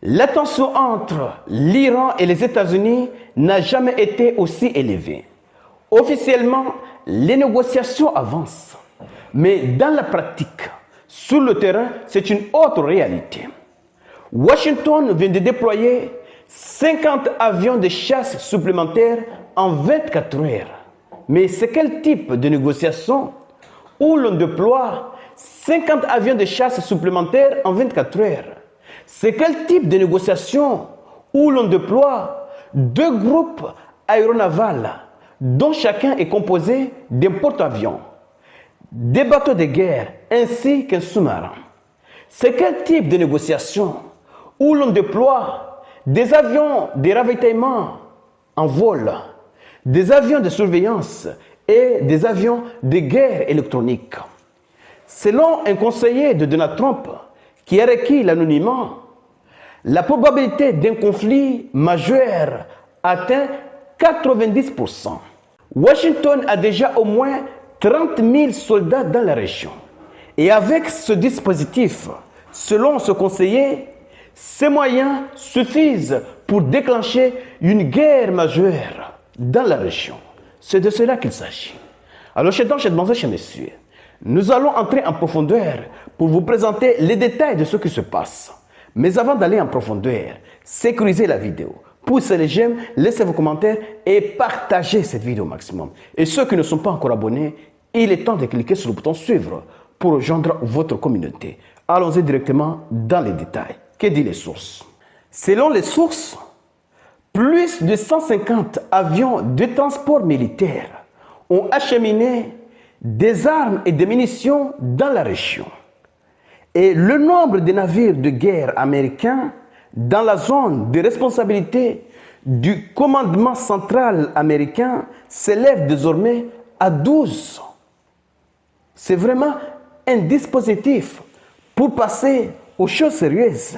La tension entre l'Iran et les États-Unis n'a jamais été aussi élevée. Officiellement, les négociations avancent, mais dans la pratique, sur le terrain, c'est une autre réalité. Washington vient de déployer 50 avions de chasse supplémentaires en 24 heures. Mais c'est quel type de négociation où l'on déploie 50 avions de chasse supplémentaires en 24 heures? C'est quel type de négociation où l'on déploie 2 groupes aéronavals dont chacun est composé d'un porte-avions, des bateaux de guerre ainsi qu'un sous-marin? C'est quel type de négociation où l'on déploie des avions de ravitaillement en vol, des avions de surveillance et des avions de guerre électronique? Selon un conseiller de Donald Trump qui a requis l'anonymat, la probabilité d'un conflit majeur atteint 90%. Washington a déjà au moins 30 000 soldats dans la région. Et avec ce dispositif, selon ce conseiller, ces moyens suffisent pour déclencher une guerre majeure dans la région. C'est de cela qu'il s'agit. Alors, chers messieurs, nous allons entrer en profondeur pour vous présenter les détails de ce qui se passe. Mais avant d'aller en profondeur, sécurisez la vidéo. Poussez les j'aime, laissez vos commentaires et partagez cette vidéo au maximum. Et ceux qui ne sont pas encore abonnés, il est temps de cliquer sur le bouton suivre pour rejoindre votre communauté. Allons-y directement dans les détails. Que disent les sources? Selon les sources, plus de 150 avions de transport militaire ont acheminé des armes et des munitions dans la région. Et le nombre de navires de guerre américains dans la zone de responsabilité du commandement central américain s'élève désormais à 12. C'est vraiment un dispositif pour passer aux choses sérieuses.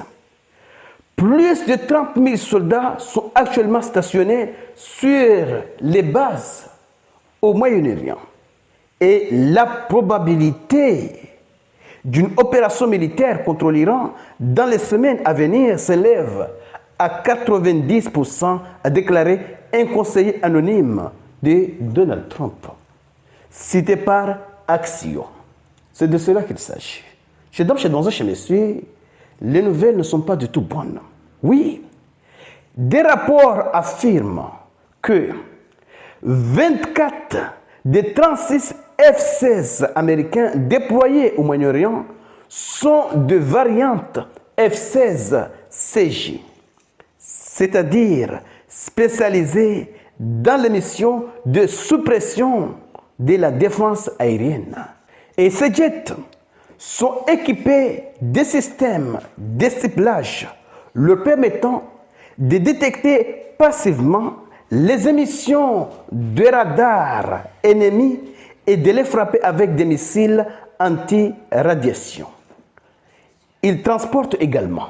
Plus de 30 000 soldats sont actuellement stationnés sur les bases au Moyen-Orient. Et la probabilité d'une opération militaire contre l'Iran dans les semaines à venir s'élève à 90%, a déclaré un conseiller anonyme de Donald Trump, cité par Axios. C'est de cela qu'il s'agit. Chez messieurs, les nouvelles ne sont pas du tout bonnes. Oui, des rapports affirment que 24 des 36 F-16 américains déployés au Moyen-Orient sont de variantes F-16CJ, c'est-à-dire spécialisées dans les missions de suppression de la défense aérienne. Et ces jets sont équipés de systèmes de ciblage leur permettant de détecter passivement les émissions de radars ennemis et de les frapper avec des missiles anti-radiation. Ils transportent également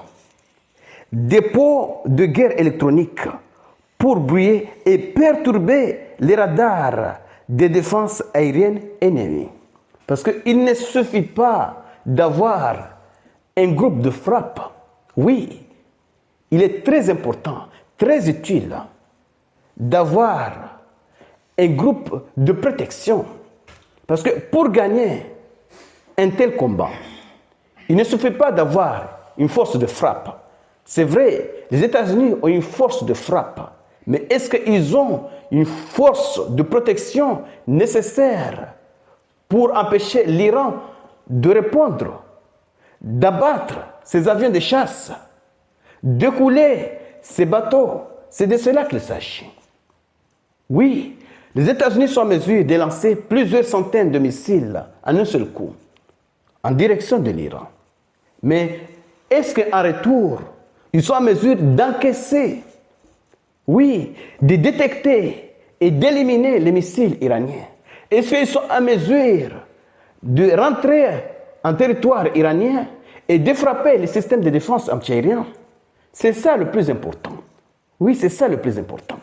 des pots de guerre électronique pour brouiller et perturber les radars de défense aérienne ennemis. Parce qu'il ne suffit pas d'avoir un groupe de frappe. Oui, il est très important, très utile d'avoir un groupe de protection. Parce que pour gagner un tel combat, il ne suffit pas d'avoir une force de frappe. C'est vrai, les États-Unis ont une force de frappe, mais est-ce qu'ils ont une force de protection nécessaire pour empêcher l'Iran de répondre, d'abattre ses avions de chasse, de couler ses bateaux? C'est de cela qu'il s'agit. Oui, les États-Unis sont en mesure de lancer plusieurs centaines de missiles en un seul coup, en direction de l'Iran. Mais est-ce qu'en retour, ils sont en mesure d'encaisser, oui, de détecter et d'éliminer les missiles iraniens? Est-ce qu'ils sont en mesure de rentrer en territoire iranien et de frapper les systèmes de défense antiaériens? C'est ça le plus important. Oui, c'est ça le plus important.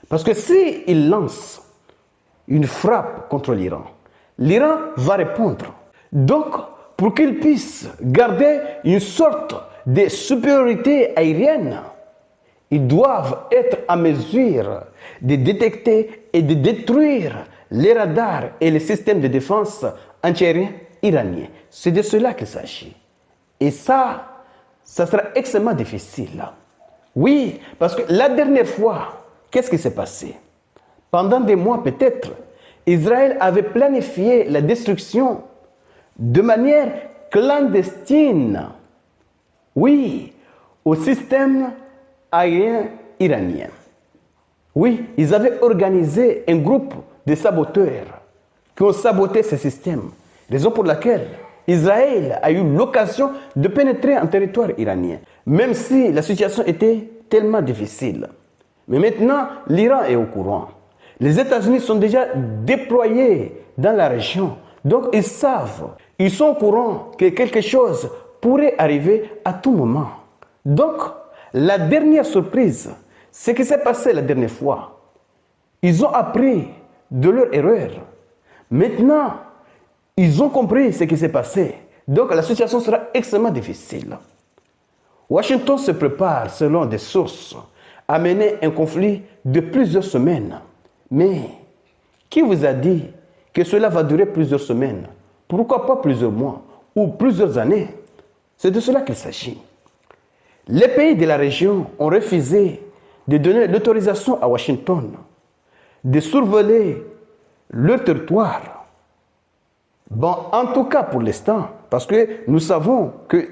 Parce que s'ils lancent une frappe contre l'Iran, l'Iran va répondre. Donc, pour qu'ils puissent garder une sorte de supériorité aérienne, ils doivent être en mesure de détecter et de détruire les radars et les systèmes de défense antiaériens iraniens. C'est de cela qu'il s'agit. Et ça sera extrêmement difficile. Oui, parce que la dernière fois, qu'est-ce qui s'est passé? Pendant des mois peut-être, Israël avait planifié la destruction de manière clandestine, oui, au système aérien iranien. Oui, ils avaient organisé un groupe de saboteurs qui ont saboté ce système. Raison pour laquelle Israël a eu l'occasion de pénétrer en territoire iranien, même si la situation était tellement difficile. Mais maintenant, l'Iran est au courant. Les États-Unis sont déjà déployés dans la région. Donc, ils savent, ils sont au courant que quelque chose pourrait arriver à tout moment. Donc, la dernière surprise, ce qui s'est passé la dernière fois, ils ont appris de leur erreur. Maintenant, ils ont compris ce qui s'est passé. Donc, la situation sera extrêmement difficile. Washington se prépare, selon des sources, à mener un conflit de plusieurs semaines. Mais qui vous a dit que cela va durer plusieurs semaines? Pourquoi pas plusieurs mois ou plusieurs années? C'est de cela qu'il s'agit. Les pays de la région ont refusé de donner l'autorisation à Washington de survoler leur territoire. Bon, en tout cas pour l'instant, parce que nous savons que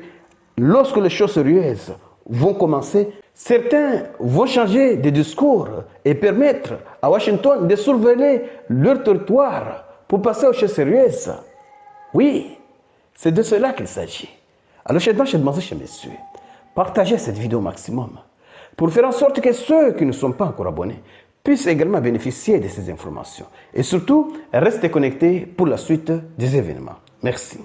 lorsque les choses sérieuses vont commencer, certains vont changer de discours et permettre à Washington de surveiller leur territoire pour passer aux choses sérieuses. Oui, c'est de cela qu'il s'agit. Alors, je demande chez messieurs, partagez cette vidéo au maximum pour faire en sorte que ceux qui ne sont pas encore abonnés puissent également bénéficier de ces informations. Et surtout, restez connectés pour la suite des événements. Merci.